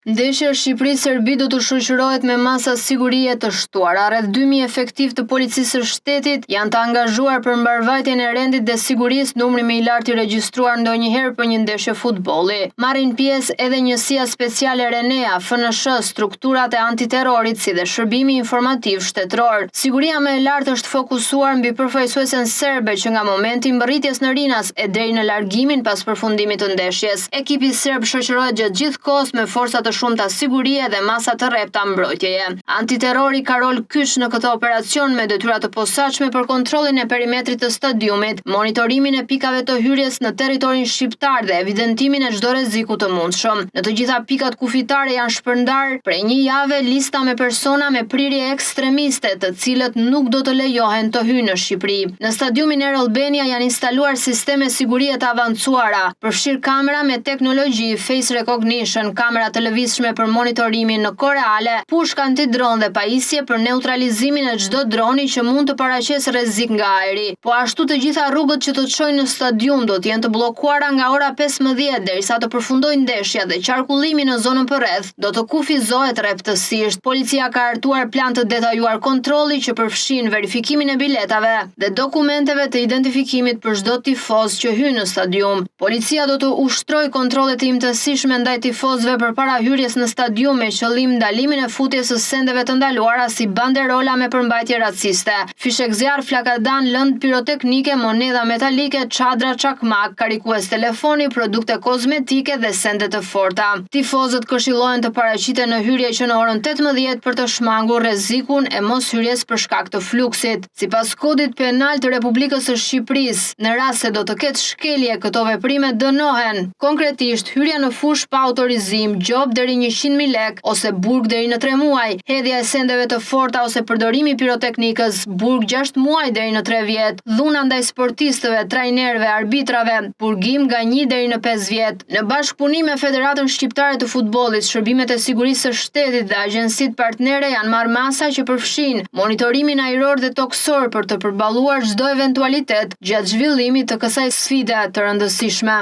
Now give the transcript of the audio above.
Ndeshja Shqipëri-Serbi do të shoqërohet me masa sigurie të shtuara. Rreth 2000 efektiv të policisë së shtetit janë të angazhuar për mbarvajtjen e rendit dhe sigurisë, numri më i lartë i regjistruar ndonjëherë për një ndeshje futbolli. Marrin pjesë edhe njësia speciale Renea, FNSH, strukturat e antiterrorit si dhe shërbimi informativ shtetëror. Siguria më e lartë është fokusuar mbi përfaqësuesen serbe që nga momenti i mbërritjes në Rinas e deri në largimin pas përfundimit të ndeshjes. Ekipi serb shoqërohet gjatë gjithë kohës me forca të shumta sigurie dhe masa të rrepta mbrojtjeje. Antiterrori ka rol kyç në këtë operacion me detyra të posaçme për kontrollin e perimetrit të stadiumit, monitorimin e pikave të hyrjes në territorin shqiptar dhe evidentimin e çdo rreziku të mundshëm. Në të gjitha pikat kufitare janë shpërndar prej një jave lista me persona me prirje ekstremiste, të cilët nuk do të lejohen të hyjnë në Shqipëri. Në stadiumin Air Albania janë instaluar sisteme sigurie të avancuara, përfshir kamera me teknologji face recognition, kamera televizionale për monitorimin në kohë reale, pushka antidron dhe pajisje për neutralizimin e çdo droni që mund të paraqesë rrezik nga ajri. Po ashtu të gjitha rrugët që të çojnë në stadium do të jenë të bllokuara nga ora 15 derisa të përfundojë ndeshja dhe qarkullimi në zonën përreth do të kufizohet rreptësisht. Policia ka hartuar plan të detajuar kontrolli që përfshin verifikimin e biletave dhe dokumenteve të identifikimit për çdo tifoz që hyn në stadium. Policia do të ushtrojë kontrolle të imtësishme ndaj tifozëve përpara hyrjes në stadium me qëllim ndalimin e futjes së sendeve të ndaluara si banderola me përmbajtje raciste, fishek zjarr, flakadan, lëndë piroteknike, monedha metalike, çadra, çakmak, karikues telefoni, produkte kozmetike dhe sende të forta. Tifozët këshillohen të paraqiten në hyrje që në orën 18 për të shmangur rrezikun e mos hyrjes për shkak të fluksit. Sipas kodit penal të Republikës së Shqipërisë, në rast se do të ketë shkelje, këto veprime dënohen. Konkretisht, hyrja në fushë pa autorizim, gjob deri 100.000 lek ose burg deri në 3 muaj, hedhja e sendeve të forta ose përdorimi i piroteknikës, burg 6 muaj deri në 3 vjet, dhuna ndaj sportistëve, trajnerëve, arbitrave, burgim nga 1 deri në 5 vjet. Në bashkëpunim me Federatën Shqiptare të Futbollit, shërbimet e sigurisë së shtetit dhe agjencitë partnere janë marrë masa që përfshin monitorimin ajror dhe toksor për të përballuar çdo eventualitet gjatë zhvillimit të kësaj sfide të rëndësishme.